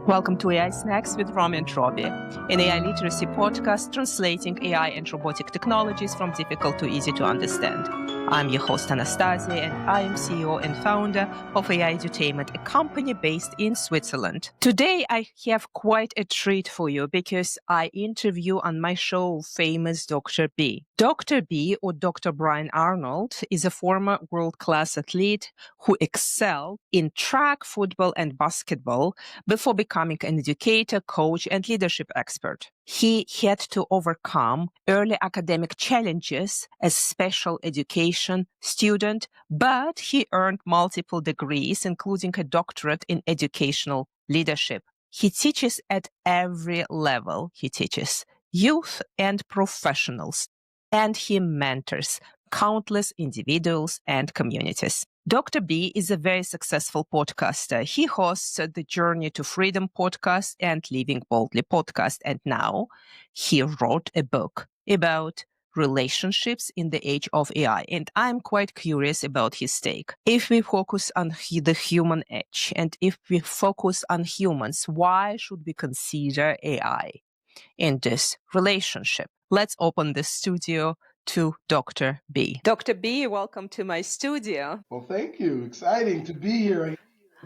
Welcome to AI Snacks with Romy and Robbie, an AI literacy podcast translating AI and robotic technologies from difficult to easy to understand. I'm your host, Anastassia, and I am CEO and founder of AI Edutainment, a company based in Switzerland. Today, I have quite a treat for you because I interview on my show famous Dr. B. Dr. B, or Dr. Brian Arnold, is a former world-class athlete who excelled in track, football, and basketball before becoming an educator, coach, and leadership expert. He had to overcome early academic challenges as special education student, but he earned multiple degrees, including a doctorate in educational leadership. He teaches at every level. He teaches youth and professionals, and he mentors countless individuals and communities. Dr. B is a very successful podcaster. He hosts the Journey to Freedom podcast and Living Boldly podcast. And now he wrote a book about relationships in the age of AI. And I'm quite curious about his take. If we focus on the human edge and if we focus on humans, why should we consider AI in this relationship? Let's open the studio to Dr. B. Dr. B, welcome to my studio. Well, thank you. Exciting to be here.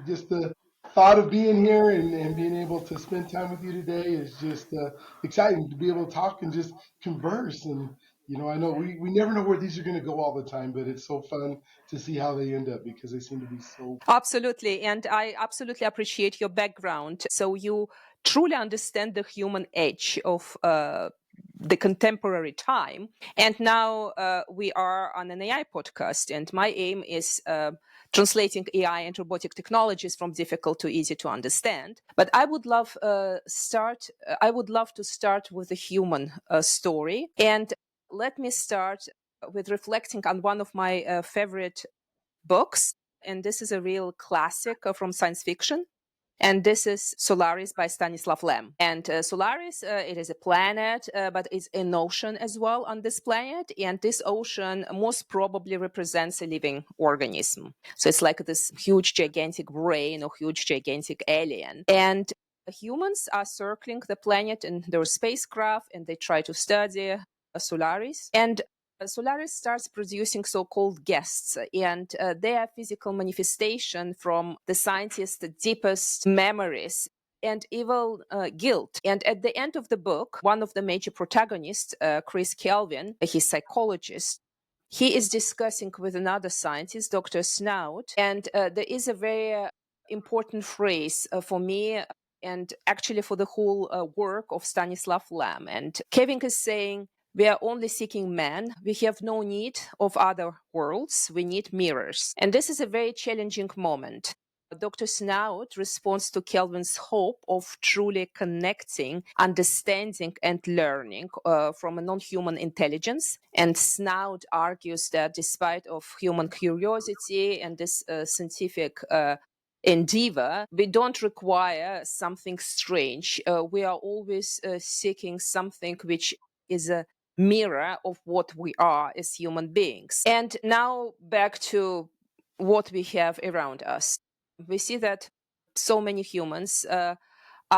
Just the thought of being here and being able to spend time with you today is just exciting to be able to talk and just converse. And, I know we never know where these are going to go all the time, but it's so fun to see how they end up because they seem to be so. Absolutely. And I absolutely appreciate your background. So you truly understand the human edge of the contemporary time. And now we are on an AI podcast, and my aim is translating AI and robotic technologies from difficult to easy to understand. But I would love to start with a human story. And let me start with reflecting on one of my favorite books. And this is a real classic from science fiction. And this is Solaris by Stanislav Lem. And Solaris, it is a planet, but it's an ocean as well on this planet. And this ocean most probably represents a living organism. So it's like this huge, gigantic brain or huge, gigantic alien. And humans are circling the planet in their spacecraft, and they try to study Solaris. And Solaris starts producing so-called guests, and they are physical manifestation from the scientist's deepest memories and evil guilt. And at the end of the book, one of the major protagonists, Chris Kelvin, his psychologist, he is discussing with another scientist, Dr. Snout, and there is a very important phrase for me and actually for the whole work of Stanislav Lem. And Kevin is saying, we are only seeking man. We have no need of other worlds. We need mirrors. And this is a very challenging moment. Dr. Snout responds to Kelvin's hope of truly connecting, understanding, and learning from a non-human intelligence. And Snout argues that despite of human curiosity and this scientific endeavor, we don't require something strange. We are always seeking something which is a mirror of what we are as human beings. And now back to what we have around us. We see that so many humans are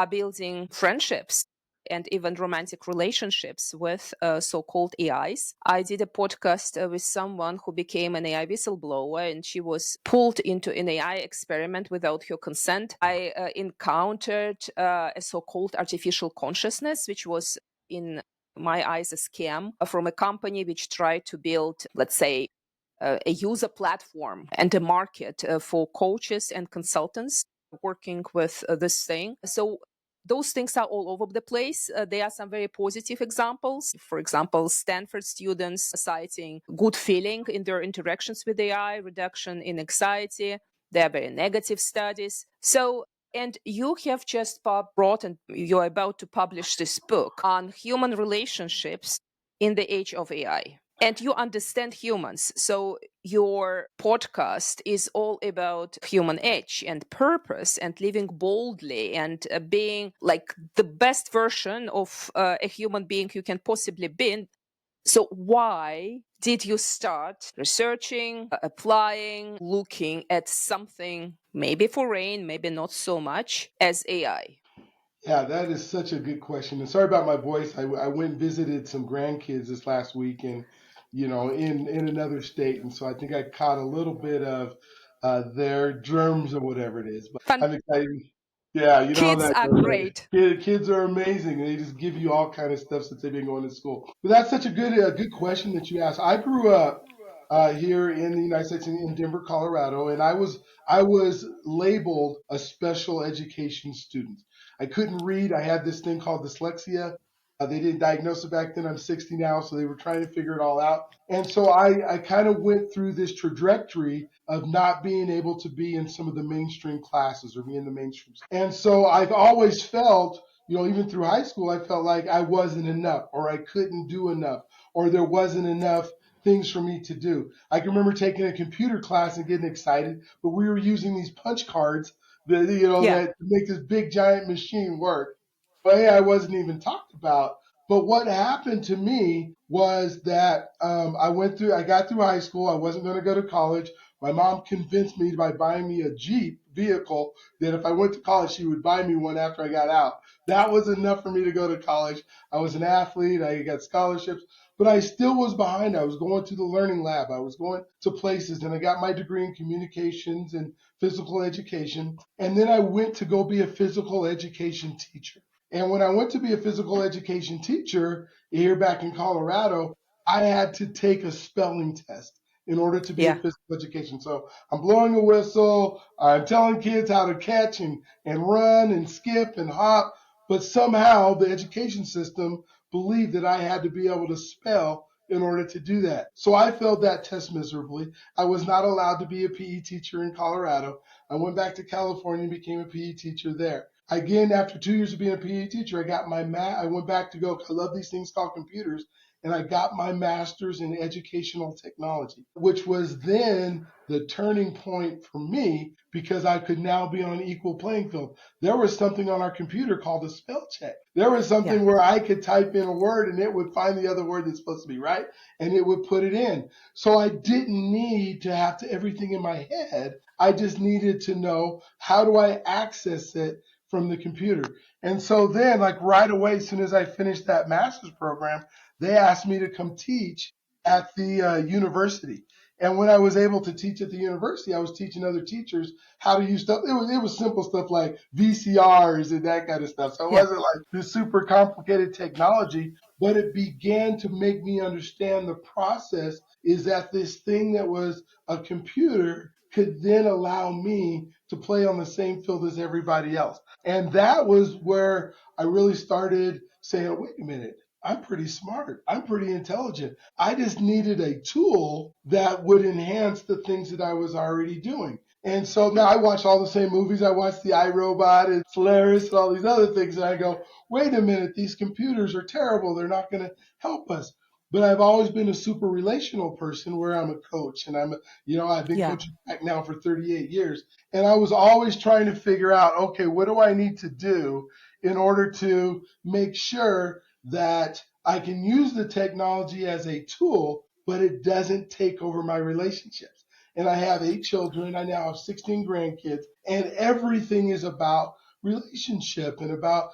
building friendships and even romantic relationships with so-called AIs. I did a podcast with someone who became an AI whistleblower, and she was pulled into an AI experiment without her consent. I encountered a so-called artificial consciousness, which was in my eyes a scam from a company which tried to build, let's say, a user platform and a market for coaches and consultants working with this thing. So those things are all over the place. There are some very positive examples. For example, Stanford students citing good feeling in their interactions with AI, reduction in anxiety. There are very negative studies. So, and you have just brought, and you're about to publish this book on human relationships in the age of AI. And you understand humans. So your podcast is all about human edge and purpose and living boldly and being like the best version of a human being you can possibly be. So why did you start researching, applying, looking at something maybe foreign, maybe not so much, as AI? Yeah, that is such a good question. And sorry about my voice. I went and visited some grandkids this last week, and in another state, and so I think I caught a little bit of their germs or whatever it is. But Fun. I'm excited. Yeah, you know how Kids that are goes, right? great. Kids are amazing. They just give you all kind of stuff since they've been going to school. But that's such a good question that you asked. I grew up here in the United States in Denver, Colorado, and I was labeled a special education student. I couldn't read. I had this thing called dyslexia. They didn't diagnose it back then. I'm 60 now, so they were trying to figure it all out. And so I kind of went through this trajectory of not being able to be in some of the mainstream classes or be in the mainstream. And so I've always felt, even through high school, I felt like I wasn't enough or I couldn't do enough or there wasn't enough things for me to do. I can remember taking a computer class and getting excited, but we were using these punch cards Yeah, that make this big giant machine work. But hey, I wasn't even talked about. But what happened to me was that I got through high school. I wasn't going to go to college. My mom convinced me by buying me a Jeep vehicle that if I went to college, she would buy me one after I got out. That was enough for me to go to college. I was an athlete. I got scholarships, but I still was behind. I was going to the learning lab. I was going to places, and I got my degree in communications and physical education. And then I went to go be a physical education teacher. And when I went to be a physical education teacher here back in Colorado, I had to take a spelling test in order to be in yeah, physical education. So I'm blowing a whistle, I'm telling kids how to catch and run and skip and hop, but somehow the education system believed that I had to be able to spell in order to do that. So I failed that test miserably. I was not allowed to be a PE teacher in Colorado. I went back to California and became a PE teacher there. Again, after 2 years of being a PE teacher, I got my I went back to go. I love these things called computers, and I got my master's in educational technology, which was then the turning point for me because I could now be on an equal playing field. There was something on our computer called a spell check. There was yeah, something where I could type in a word and it would find the other word that's supposed to be right and it would put it in. So I didn't need to have to everything in my head. I just needed to know how do I access it from the computer. And so then, like right away, as soon as I finished that master's program, they asked me to come teach at the university. And when I was able to teach at the university, I was teaching other teachers how to use stuff. It was simple stuff like VCRs and that kind of stuff. So it yeah, wasn't like this super complicated technology, but it began to make me understand the process is that this thing that was a computer could then allow me to play on the same field as everybody else. And that was where I really started saying, wait a minute, I'm pretty smart. I'm pretty intelligent. I just needed a tool that would enhance the things that I was already doing. And so now I watch all the same movies. I watch the iRobot and Solaris and all these other things. And I go, wait a minute, these computers are terrible. They're not going to help us. But I've always been a super relational person where I'm a coach and I've been yeah, coaching back now for 38 years. And I was always trying to figure out, okay, what do I need to do in order to make sure that I can use the technology as a tool, but it doesn't take over my relationships. And I have 8 children. I now have 16 grandkids, and everything is about relationship and about,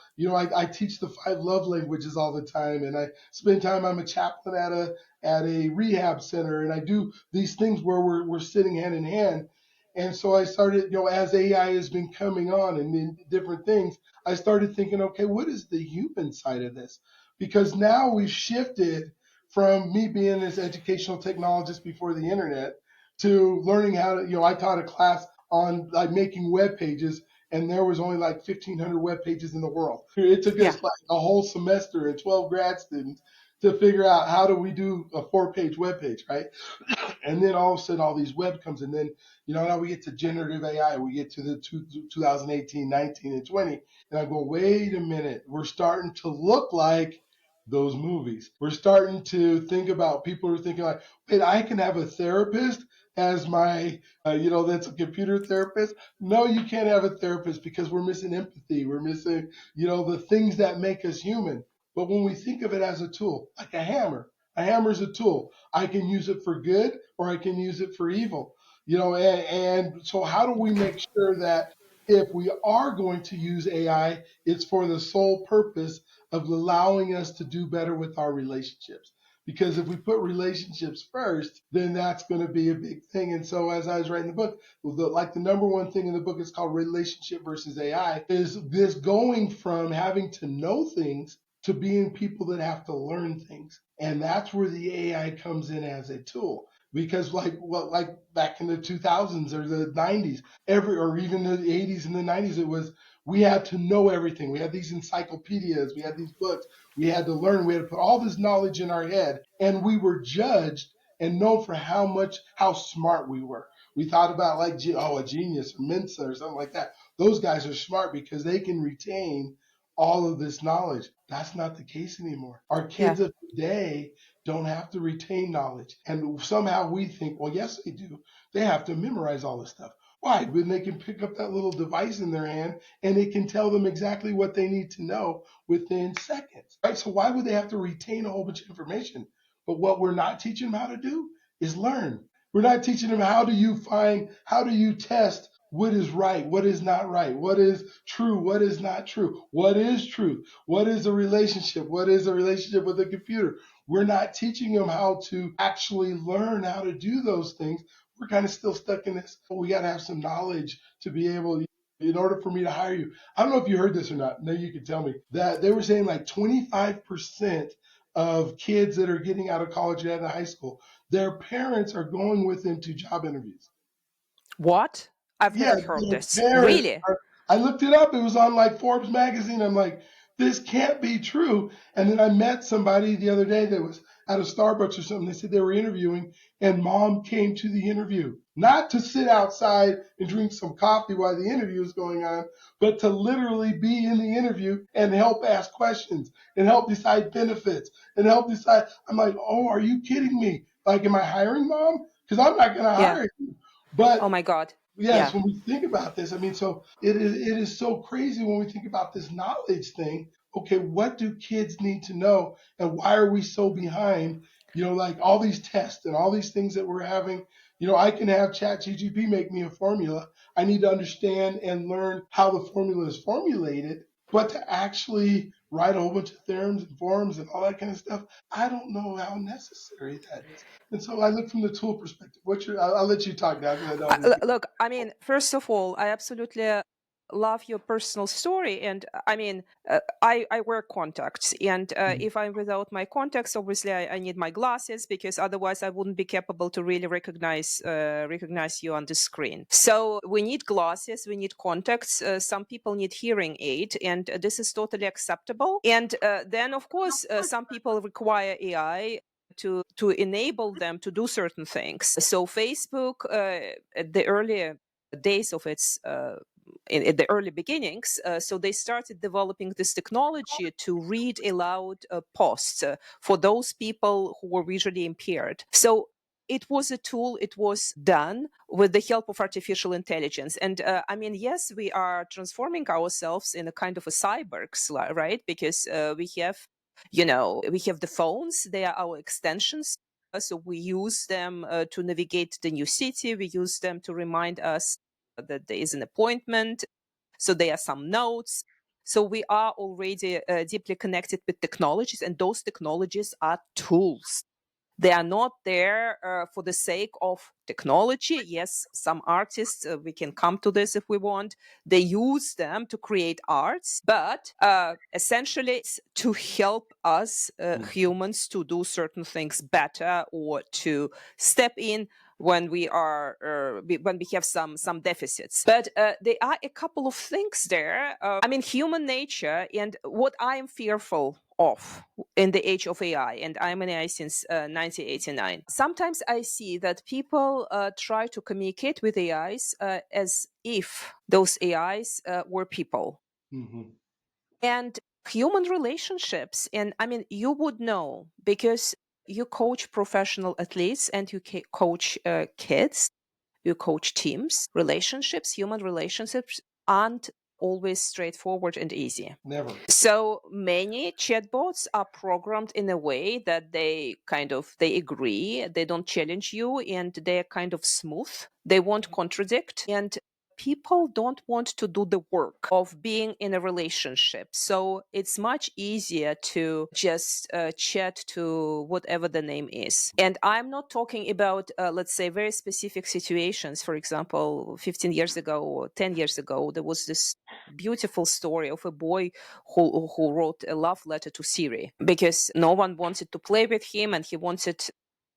I teach the 5 love languages all the time, and I spend time. I'm a chaplain at a rehab center, and I do these things where we're sitting hand in hand. And so I started, as AI has been coming on and then different things, I started thinking, okay, what is the human side of this? Because now we've shifted from me being this educational technologist before the internet to learning how to, I taught a class on like making web pages, and there was only like 1,500 web pages in the world. It took yeah, us like a whole semester and 12 grad students to figure out how do we do a 4-page web page, right? And then all of a sudden, all these web comes, and then now we get to generative AI. We get to the 2018, 19, and 20, and I go, wait a minute, we're starting to look like those movies. We're starting to think about people are thinking like, wait, I can have a therapist as my, that's a computer therapist. No, you can't have a therapist because we're missing empathy. We're missing, the things that make us human. But when we think of it as a tool, like a hammer is a tool. I can use it for good or I can use it for evil. And so how do we make sure that if we are going to use AI, it's for the sole purpose of allowing us to do better with our relationships. Because if we put relationships first, then that's going to be a big thing. And so, as I was writing the book, the number one thing in the book is called relationship versus AI, is this going from having to know things to being people that have to learn things. And that's where the AI comes in as a tool. Because like back in the 2000s or the 90s, or even the 80s and the 90s, it was we had to know everything. We had these encyclopedias, we had these books, we had to learn, we had to put all this knowledge in our head, and we were judged and known for how smart we were. We thought about like, oh, a genius or Mensa or something like that. Those guys are smart because they can retain all of this knowledge. That's not the case anymore. Our Yeah. kids of today don't have to retain knowledge. And somehow we think, well, yes, they do. They have to memorize all this stuff. Why? When they can pick up that little device in their hand and it can tell them exactly what they need to know within seconds, right? So why would they have to retain a whole bunch of information? But what we're not teaching them how to do is learn. We're not teaching them how do you test what is right, what is not right, what is true, what is not true, what is truth, what is a relationship, what is a relationship with a computer. We're not teaching them how to actually learn how to do those things. We're kind of still stuck in this. We got to have some knowledge to be able, in order for me to hire you. I don't know if you heard this or not. Maybe you could tell me that they were saying like 25% of kids that are getting out of college and out of high school, their parents are going with them to job interviews. What? I've Yeah, never heard their this. parents Really? are. I looked it up. It was on like Forbes magazine. I'm like, this can't be true. And then I met somebody the other day that was at a Starbucks or something. They said they were interviewing, and mom came to the interview, not to sit outside and drink some coffee while the interview is going on, but to literally be in the interview and help ask questions and help decide benefits and help decide. I'm like, oh, are you kidding me? Like, am I hiring mom? Because I'm not going to Yeah. hire you. But Oh my God. yes, Yeah. when we think about this, I mean, so it is so crazy when we think about this knowledge thing. Okay, what do kids need to know, and why are we so behind? Like all these tests and all these things that we're having. I can have ChatGPT make me a formula. I need to understand and learn how the formula is formulated, but to actually write a whole bunch of theorems and forms and all that kind of stuff, I don't know how necessary that is. And so I look from the tool perspective. I'll let you talk now because I don't. Look, I mean, first of all, I absolutely love your personal story. And I mean, I wear contacts. And if I'm without my contacts, obviously I need my glasses because otherwise I wouldn't be capable to really recognize you on the screen. So we need glasses, we need contacts. Some people need hearing aid, and this is totally acceptable. And then, of course, some people require AI to enable them to do certain things. So Facebook, at the early days of its in the early beginnings, so they started developing this technology to read aloud posts for those people who were visually impaired. So it was a tool. It was done with the help of artificial intelligence. And I mean, yes, we are transforming ourselves in a kind of a cyborgs, right? Because we have the phones. They are our extensions. So we use them to navigate the new city. We use them to remind us that there is an appointment. So there are some notes. So we are already deeply connected with technologies, and those technologies are tools. They are not there for the sake of technology. Yes, some artists, we can come to this if we want, they use them to create arts, but essentially it's to help us humans to do certain things better or to step in when we have some deficits. But there are a couple of things there. I mean, human nature, and what I am fearful of in the age of AI, and I'm in AI since 1989. Sometimes I see that people try to communicate with AIs as if those AIs were people. Mm-hmm. And human relationships, and I mean, you would know because you coach professional athletes and you coach kids, you coach teams. Human relationships aren't always straightforward and easy. Never. So many chatbots are programmed in a way that they agree, they don't challenge you, and they're kind of smooth. They won't contradict. And people don't want to do the work of being in a relationship. So it's much easier to just chat to whatever the name is. And I'm not talking about, let's say, very specific situations. For example, 15 years ago or 10 years ago, there was this beautiful story of a boy who wrote a love letter to Siri because no one wanted to play with him and he wanted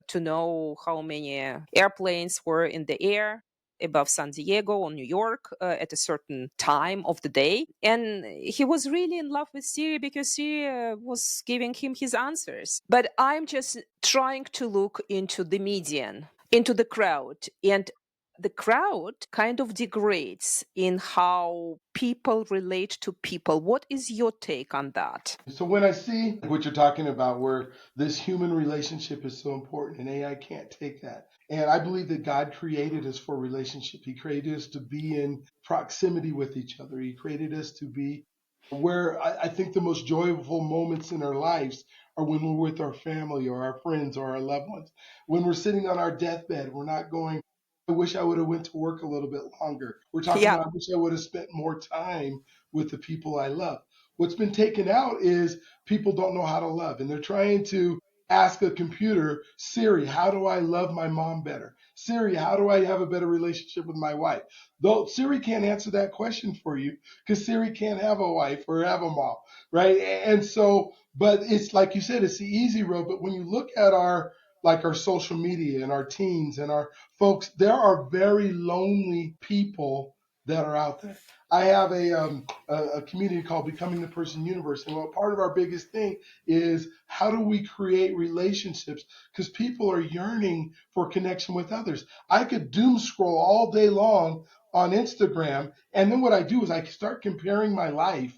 to know how many airplanes were in the air above San Diego or New York at a certain time of the day. And he was really in love with Siri because Siri was giving him his answers. But I'm just trying to look into the median, into the crowd. And the crowd kind of degrades in how people relate to people. What is your take on that? So when I see what you're talking about, where this human relationship is so important and AI can't take that. And I believe that God created us for relationship. He created us to be in proximity with each other. He created us to be where I think the most joyful moments in our lives are when we're with our family or our friends or our loved ones. When we're sitting on our deathbed, we're not going, I wish I would have went to work a little bit longer. We're talking Yeah. about, I wish I would have spent more time with the people I love. What's been taken out is people don't know how to love, and they're trying to ask a computer, Siri, how do I love my mom better? Siri, how do I have a better relationship with my wife? Though Siri can't answer that question for you because Siri can't have a wife or have a mom, right? And so, but it's like you said, it's the easy road. But when you look at our like our social media and our teens and our folks, there are very lonely people that are out there. I have a community called Becoming the Person Universe. And what part of our biggest thing is how do we create relationships? Because people are yearning for connection with others. I could doom scroll all day long on Instagram. And then what I do is I start comparing my life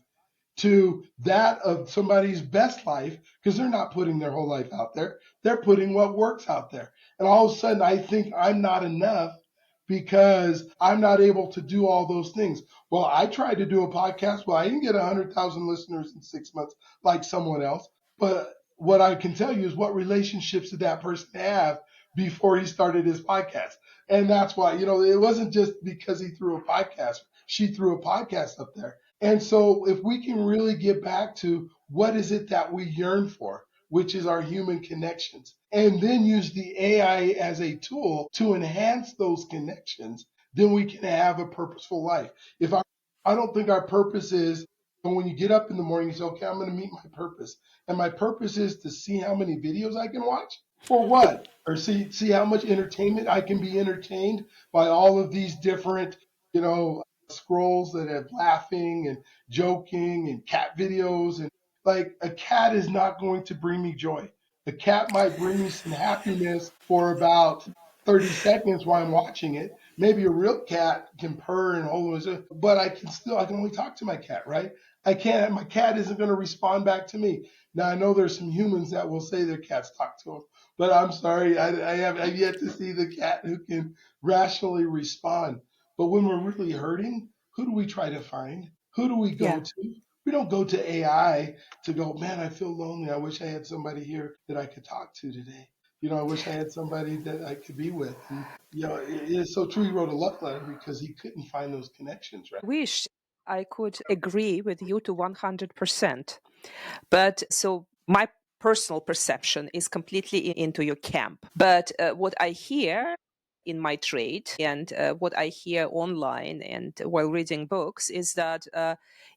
to that of somebody's best life because they're not putting their whole life out there. They're putting what works out there. And all of a sudden, I think I'm not enough because I'm not able to do all those things. Well, I tried to do a podcast. Well, I didn't get 100,000 listeners in 6 months like someone else. But what I can tell you is what relationships did that person have before he started his podcast? And that's why, it wasn't just because he threw a podcast. She threw a podcast up there. And so if we can really get back to what is it that we yearn for, which is our human connections, and then use the AI as a tool to enhance those connections, then we can have a purposeful life. I don't think our purpose is, and when you get up in the morning, you say, okay, I'm going to meet my purpose. And my purpose is to see how many videos I can watch for what? Or see how much entertainment I can be entertained by all of these different, you know, scrolls that have laughing and joking and cat videos. And like a cat is not going to bring me joy. A cat might bring me some happiness for about 30 seconds while I'm watching it. Maybe a real cat can purr and hold on, but I can only talk to my cat, right? My cat isn't going to respond back to me. Now I know there's some humans that will say their cats talk to them, but I'm sorry, I've yet to see the cat who can rationally respond. But when we're really hurting, who do we try to find? Who do we go Yeah. to? We don't go to AI to go, man, I feel lonely. I wish I had somebody here that I could talk to today. I wish I had somebody that I could be with. And, it is so true. He wrote a love letter because he couldn't find those connections, right? Wish I could agree with you to 100%. But so my personal perception is completely into your camp. But what I hear in my trade and what I hear online and while reading books is that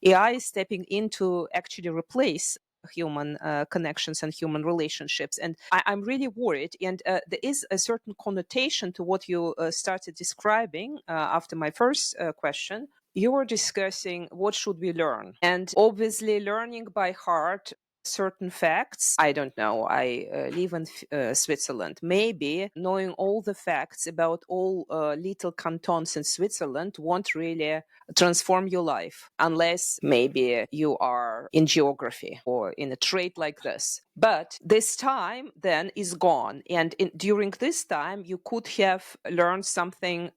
AI is stepping in to actually replace human connections and human relationships. And I'm really worried. And there is a certain connotation to what you started describing after my first question. You were discussing what should we learn, and obviously learning by heart certain facts. I don't know, I live in Switzerland. Maybe knowing all the facts about all little cantons in Switzerland won't really transform your life unless maybe you are in geography or in a trade like this. But this time then is gone, and during this time you could have learned something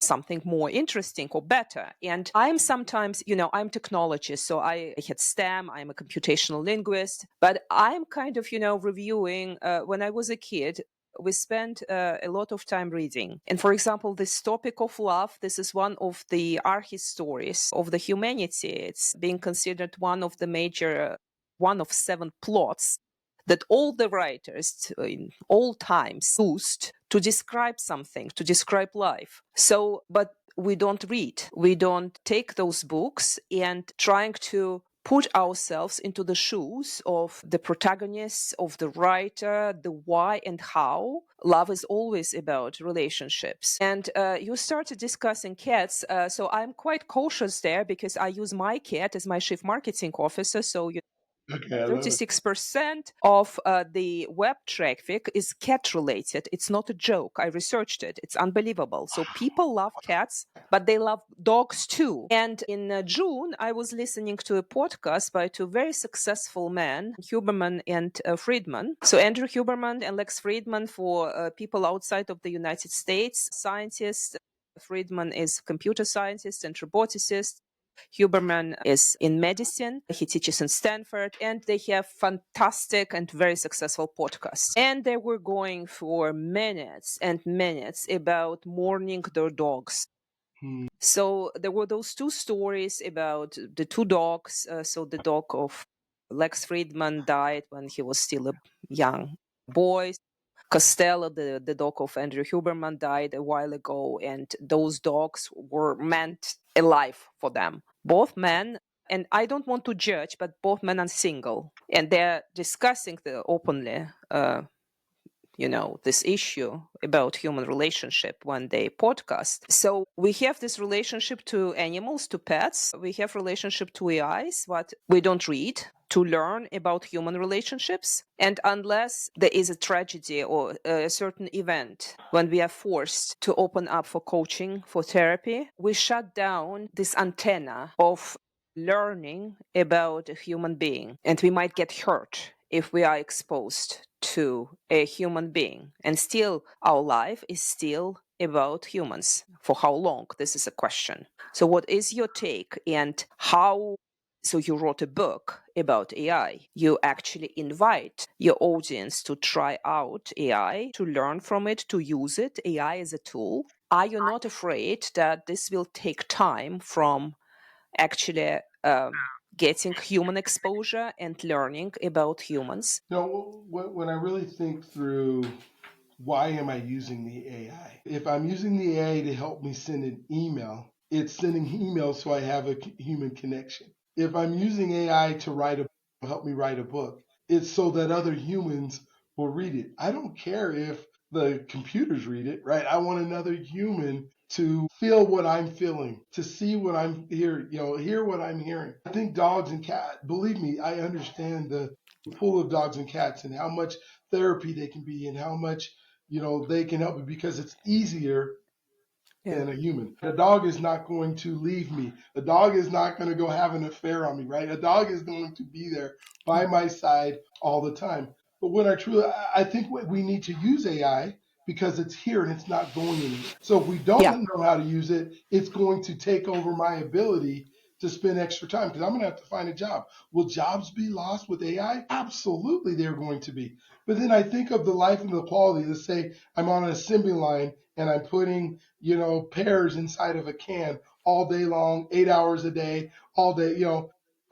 more interesting or better. And I'm sometimes, I'm technologist, so I had STEM, I'm a computational linguist, but I'm kind of reviewing when I was a kid we spend a lot of time reading. And for example, this topic of love, this is one of the archistories of the humanity. It's being considered one of the major, one of 7 plots that all the writers in all times used to describe something, to describe life. So, but we don't read. We don't take those books and trying to put ourselves into the shoes of the protagonists, of the writer, the why and how. Love is always about relationships. And you started discussing cats. So I'm quite cautious there because I use my cat as my chief marketing officer. So Okay, I love it. 36% of the web traffic is cat related. It's not a joke. I researched it. It's unbelievable. So people love cats, but they love dogs too. And in June, I was listening to a podcast by 2 very successful men, Huberman and Friedman. So Andrew Huberman and Lex Friedman, for people outside of the United States, scientists. Friedman is computer scientist and roboticist. Huberman is in medicine. He teaches in Stanford, and they have fantastic and very successful podcasts. And they were going for minutes and minutes about mourning their dogs. So there were those 2 stories about the 2 dogs. So the dog of Lex Friedman died when he was still a young boy. Costello, the dog of Andrew Huberman, died a while ago, and those dogs were meant a life for them. Both men, and I don't want to judge, but both men are single, and they're discussing openly, this issue about human relationship when they podcast. So we have this relationship to animals, to pets. We have relationship to AIs, what we don't read to learn about human relationships. And unless there is a tragedy or a certain event when we are forced to open up for coaching, for therapy, we shut down this antenna of learning about a human being, and we might get hurt if we are exposed to a human being. And still, our life is still about humans. For how long? This is a question. So what is your take, and how? So you wrote a book about AI. You actually invite your audience to try out AI, to learn from it, to use it, AI as a tool. Are you not afraid that this will take time from actually getting human exposure and learning about humans? When I really think through why am I using the AI? If I'm using the AI to help me send an email, it's sending emails so I have a human connection. If I'm using AI to help me write a book, it's so that other humans will read it. I don't care if the computers read it, right? I want another human to feel what I'm feeling, to see what I'm hearing, hear what I'm hearing. I think dogs and cats, believe me, I understand the pool of dogs and cats and how much therapy they can be and how much they can help me because it's easier Yeah. than a human. A dog is not going to leave me. A dog is not going to go have an affair on me, right? A dog is going to be there by my side all the time. But when I think we need to use AI because it's here and it's not going anywhere. So if we don't Yeah. know how to use it, it's going to take over my ability to spend extra time because I'm going to have to find a job. Will jobs be lost with AI? Absolutely, they're going to be. But then I think of the life and the quality. Let's say I'm on an assembly line and I'm putting, pears inside of a can all day long, 8 hours a day, all day,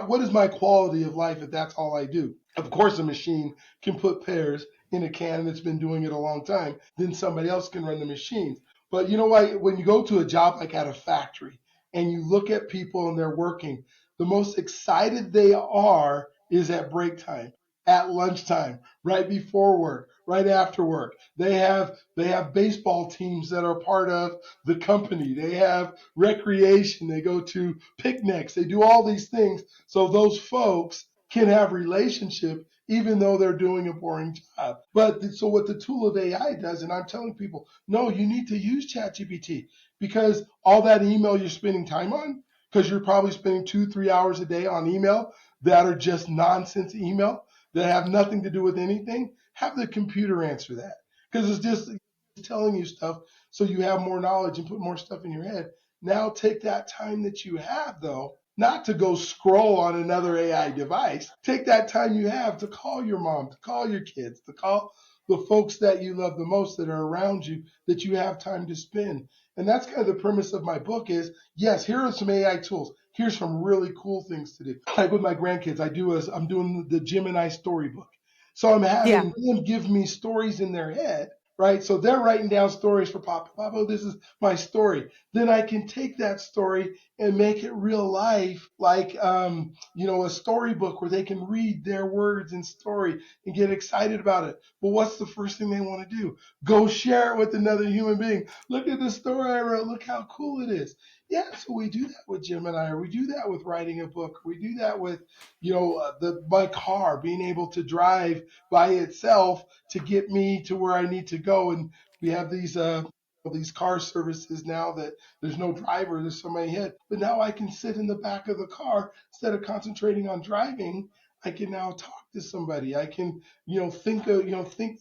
what is my quality of life if that's all I do? Of course, a machine can put pears in a can and it's been doing it a long time. Then somebody else can run the machines. But you know what? When you go to a job like at a factory and you look at people and they're working, the most excited they are is at break time, at lunchtime, right before work, right after work. They have baseball teams that are part of the company. They have recreation. They go to picnics. They do all these things so those folks can have relationship even though they're doing a boring job. But so what the tool of AI does, and I'm telling people, no, you need to use ChatGPT because all that email you're spending time on, because you're probably spending 2-3 hours a day on email that are just nonsense email that have nothing to do with anything, have the computer answer that because it's just telling you stuff so you have more knowledge and put more stuff in your head. Now take that time that you have though, not to go scroll on another AI device. Take that time you have to call your mom, to call your kids, to call the folks that you love the most that are around you that you have time to spend. And that's kind of the premise of my book is, yes, here are some AI tools. Here's some really cool things to do. Like with my grandkids, I'm doing the Gemini storybook. So I'm Yeah. having them give me stories in their head, right? So they're writing down stories for Papa. Papa, this is my story. Then I can take that story and make it real life, like a storybook where they can read their words and story and get excited about it. But what's the first thing they want to do? Go share it with another human being. Look at the story I wrote. Look how cool it is. Yeah, so we do that with Gemini, or we do that with writing a book, or we do that with, my car being able to drive by itself to get me to where I need to go. And we have these car services now that there's no driver, there's somebody ahead. But now I can sit in the back of the car instead of concentrating on driving. I can now talk to somebody. I can, think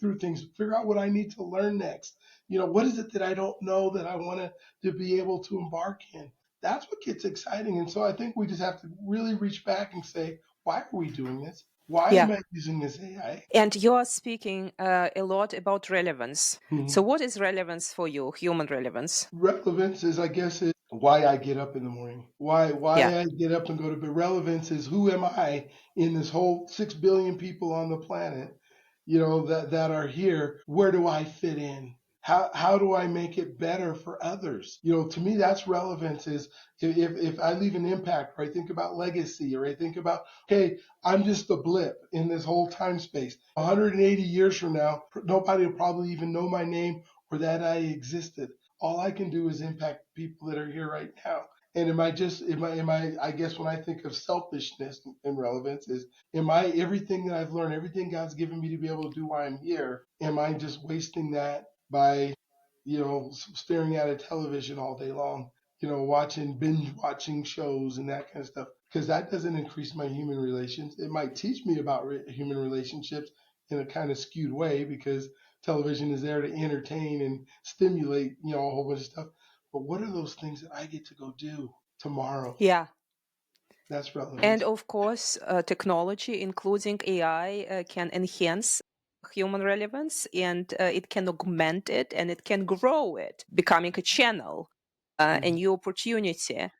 through things, figure out what I need to learn next. What is it that I don't know that I want to be able to embark in? That's what gets exciting. And so I think we just have to really reach back and say, why are we doing this? Why Yeah. am I using this AI? And you're speaking a lot about relevance. Mhm. So, what is relevance for you, human relevance? Relevance is, I guess, is why I get up in the morning. Yeah. Why I get up and go to bed. Relevance is who am I in this whole 6 billion people on the planet, that are here. Where do I fit in? How do I make it better for others? To me, that's relevance. Is if I leave an impact, or I think about legacy, or I think about, okay, I'm just a blip in this whole time space. 180 years from now, nobody will probably even know my name or that I existed. All I can do is impact people that are here right now. And I guess when I think of selfishness and relevance is, am I everything that I've learned, everything God's given me to be able to do while I'm here, am I just wasting that by, staring at a television all day long, binge watching shows and that kind of stuff? Because that doesn't increase my human relations. It might teach me about human relationships in a kind of skewed way because television is there to entertain and stimulate, a whole bunch of stuff. But what are those things that I get to go do tomorrow? Yeah. That's And relevance. of course, technology, including AI, can enhance human relevance, and it can augment it, and it can grow it, becoming a channel, a Mhm. new opportunity.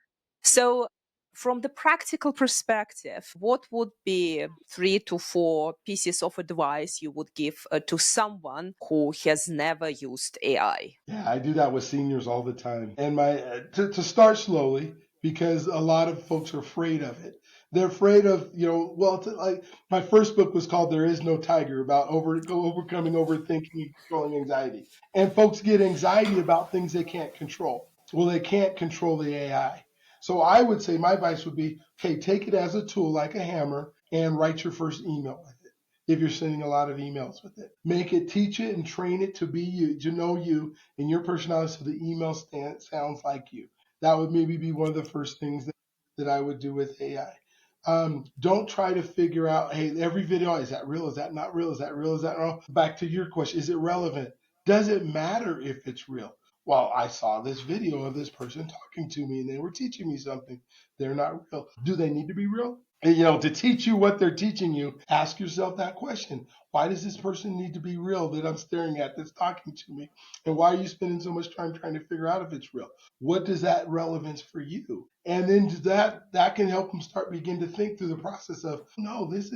So, from the practical perspective, what would be 3 to 4 pieces of advice you would give to someone who has never used AI? Yeah, I do that with seniors all the time. And to start slowly, because a lot of folks are afraid of it. They're afraid of, like my first book was called There Is No Tiger, about overcoming overthinking and controlling anxiety. And folks get anxiety about things they can't control. Well, they can't control the AI. So I would say my advice would be, okay, take it as a tool like a hammer and write your first email with it. If you're sending a lot of emails with it, make it, teach it and train it to be you, to know you and your personality, so the email sounds like you. That would maybe be one of the first things that I would do with AI. Don't try to figure out, hey, every video, is that real? Is that not real? Is that real? Is that wrong? Back to your question, is it relevant? Does it matter if it's real? Well, I saw this video of this person talking to me and they were teaching me something. They're not real. Do they need to be real? And, to teach you what they're teaching you, ask yourself that question. Why does this person need to be real that I'm staring at that's talking to me? And why are you spending so much time trying to figure out if it's real? What does that relevance for you? And then that can help them begin to think through the process of, no, this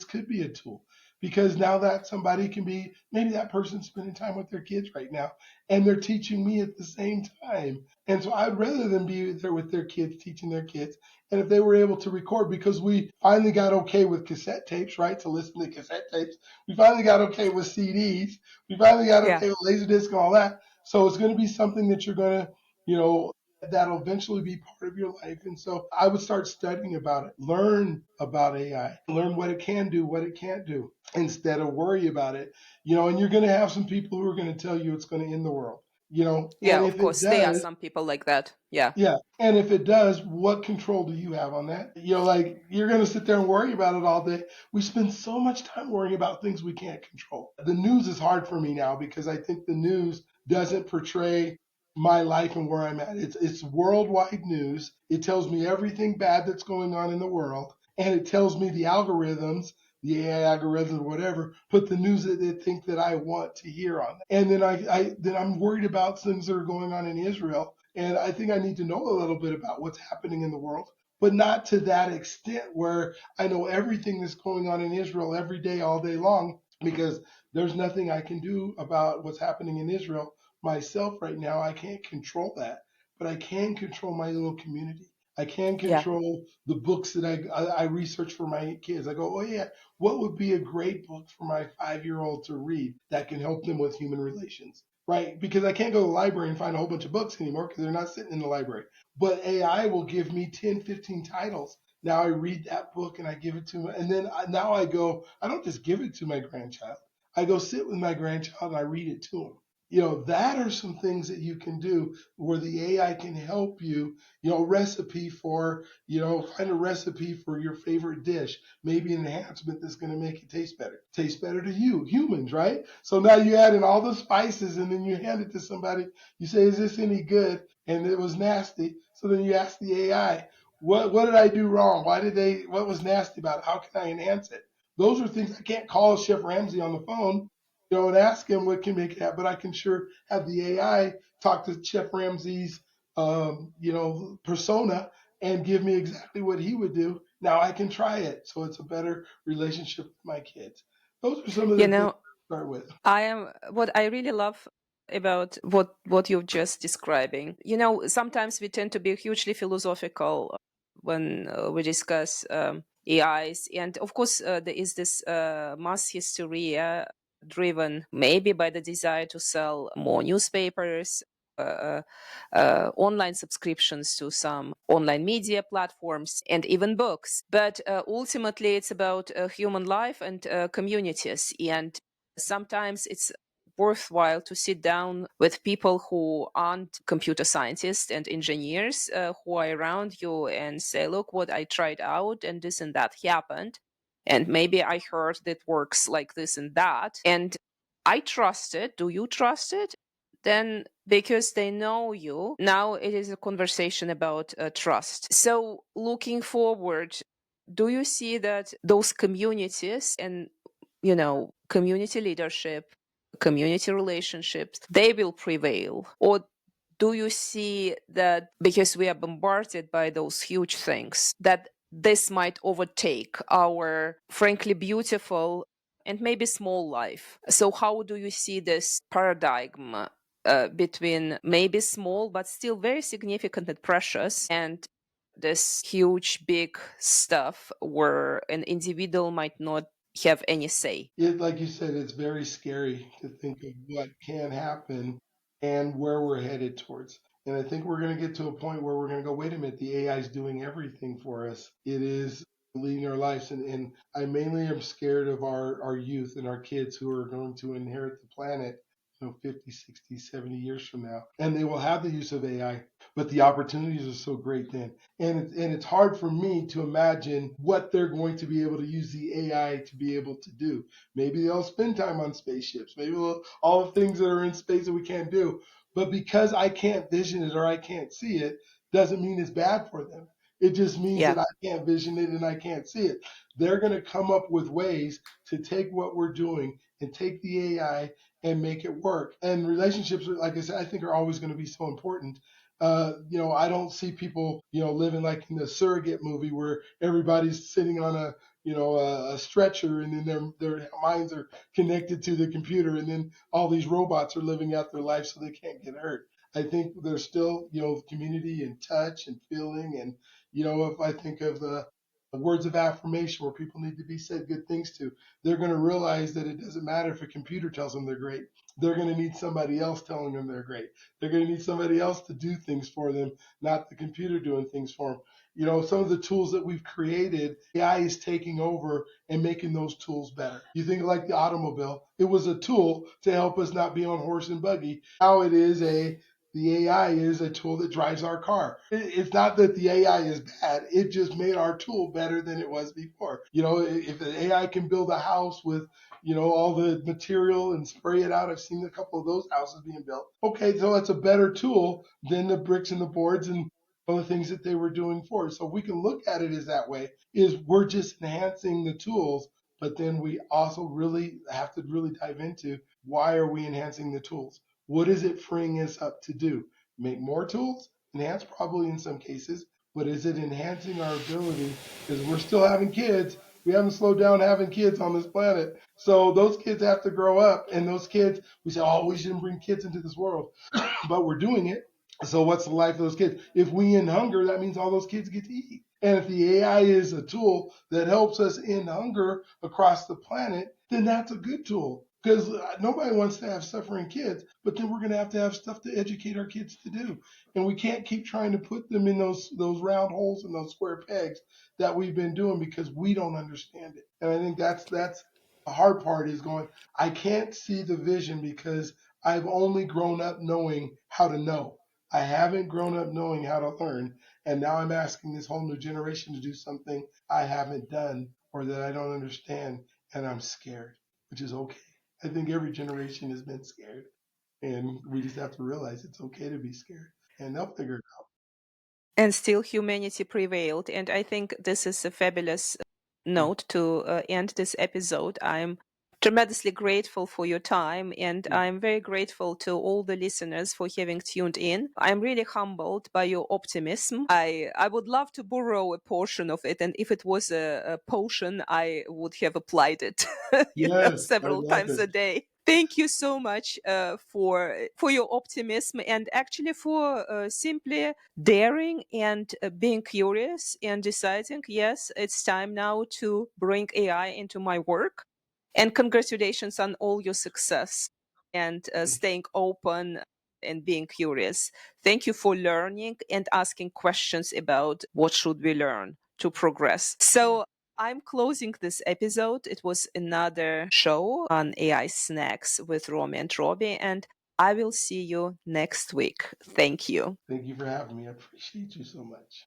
could be a tool. Because now that somebody can be, maybe that person's spending time with their kids right now and they're teaching me at the same time. And so I'd rather them be there with their kids, teaching their kids. And if they were able to record, because we finally got okay with cassette tapes, right? To listen to cassette tapes. We finally got okay with CDs. We finally got Yeah. okay with Laserdisc and all that. So it's going to be something that you're going to, that'll eventually be part of your life. And so I would start studying about it, learn about AI, learn what it can do, what it can't do, instead of worry about it. And you're going to have some people who are going to tell you it's going to end the world, Yeah, and of if it course. There are does, some people like that. Yeah. yeah. And if it does, what control do you have on that? Like you're going to sit there and worry about it all day. We spend so much time worrying about things we can't control. The news is hard for me now because I think the news doesn't portray my life and where I'm at. It's worldwide news. It tells me everything bad that's going on in the world, and it tells me the algorithms the AI algorithm or whatever, put the news that they think that I want to hear on that. And then then I'm worried about things that are going on in Israel. And I think I need to know a little bit about what's happening in the world, but not to that extent where I know everything that's going on in Israel every day, all day long, because there's nothing I can do about what's happening in Israel myself right now. I can't control that, but I can control my little community. I can Yeah. control the books that I research for my kids. I go, oh yeah, what would be a great book for my 5-year-old to read that can help them with human relations? Right? Because I can't go to the library and find a whole bunch of books anymore because they're not sitting in the library. But AI will give me 10, 15 titles. Now I read that book and I give it to them. And then now I go, I don't just give it to my grandchild. I go sit with my grandchild and I read it to him. That are some things that you can do where the AI can help you, recipe for, find a recipe for your favorite dish, maybe an enhancement that's going to make it taste better to you, humans, right? So now you add in all the spices and then you hand it to somebody. You say, is this any good? And it was nasty. So then you ask the AI, what did I do wrong? What was nasty about it? How can I enhance it? Those are things I can't call Chef Ramsay on the phone, and ask him what can make it happen. But I can sure have the AI talk to Chef Ramsay's, persona and give me exactly what he would do. Now I can try it, so it's a better relationship with my kids. Those are some of You the things know, to start with. what I really love about what you're just describing. Sometimes we tend to be hugely philosophical when we discuss AIs, and of course there is this mass hysteria driven maybe by the desire to sell more newspapers. Online subscriptions to some online media platforms and even books. But ultimately, it's about human life and communities. And sometimes it's worthwhile to sit down with people who aren't computer scientists and engineers who are around you and say, look, what I tried out and this and that happened. And maybe I heard that works like this and that. And I trust it. Do you trust it? Then, because they know you, now it is a conversation about trust. So, looking forward, do you see that those communities and community leadership, community relationships, they will prevail? Or do you see that because we are bombarded by those huge things, that this might overtake our frankly beautiful and maybe small life? So, how do you see this paradigm between maybe small but still very significant and precious, and this huge, big stuff where an individual might not have any say? Like you said, it's very scary to think of what can happen and where we're headed towards. And I think we're going to get to a point where we're going to go, wait a minute, the AI is doing everything for us. It is leading our lives. And I mainly am scared of our youth and our kids who are going to inherit the planet, 50, 60, 70 years from now. And they will have the use of AI, but the opportunities are so great then. And it's hard for me to imagine what they're going to be able to use the AI to be able to do. Maybe they'll spend time on spaceships. Maybe all the things that are in space that we can't do. But because I can't vision it or I can't see it, doesn't mean it's bad for them. It just means Yeah. that I can't vision it and I can't see it. They're going to come up with ways to take what we're doing and take the AI and make it work. And relationships, like I said, I think are always going to be so important. I don't see people, living like in the surrogate movie where everybody's sitting on a stretcher and then their minds are connected to the computer and then all these robots are living out their life so they can't get hurt. I think there's still, community and touch and feeling. And, if I think of the words of affirmation where people need to be said good things to, they're going to realize that it doesn't matter if a computer tells them they're great. They're going to need somebody else telling them they're great. They're going to need somebody else to do things for them, not the computer doing things for them. Some of the tools that we've created, AI is taking over and making those tools better. You think like the automobile, it was a tool to help us not be on horse and buggy. Now the AI is a tool that drives our car. It's not that the AI is bad. It just made our tool better than it was before. If the AI can build a house with, all the material and spray it out, I've seen a couple of those houses being built. Okay, so that's a better tool than the bricks and the boards and all the things that they were doing for us. So we can look at it as that way, is we're just enhancing the tools, But then we also really have to really dive into why are we enhancing the tools? What is it freeing us up to do? Make more tools? Enhance probably in some cases, but is it enhancing our ability? Because we're still having kids. We haven't slowed down having kids on this planet. So those kids have to grow up. And those kids, we say, oh, we shouldn't bring kids into this world, but we're doing it. So what's the life of those kids? If we end hunger, that means all those kids get to eat. And if the AI is a tool that helps us end hunger across the planet, then that's a good tool. Because nobody wants to have suffering kids, but then we're going to have stuff to educate our kids to do. And we can't keep trying to put them in those round holes and those square pegs that we've been doing because we don't understand it. And I think that's the hard part is going, I can't see the vision because I've only grown up knowing how to know. I haven't grown up knowing how to learn. And now I'm asking this whole new generation to do something I haven't done or that I don't understand. And I'm scared, which is okay. I think every generation has been scared. And we just have to realize it's okay to be scared. And they'll figure it out. And still humanity prevailed. And I think this is a fabulous note to end this episode. I'm tremendously grateful for your time, and I'm very grateful to all the listeners for having tuned in. I'm really humbled by your optimism. I would love to borrow a portion of it, and if it was a potion, I would have applied it Yes, I several love times it. a day. Thank you so much for your optimism, and actually for simply daring and being curious and deciding, yes, it's time now to bring AI into my work. And congratulations on all your success and staying open and being curious. Thank you for learning and asking questions about what should we learn to progress. So I'm closing this episode. It was another show on AI snacks with Romy and Robbie, and I will see you next week. Thank you. Thank you for having me. I appreciate you so much.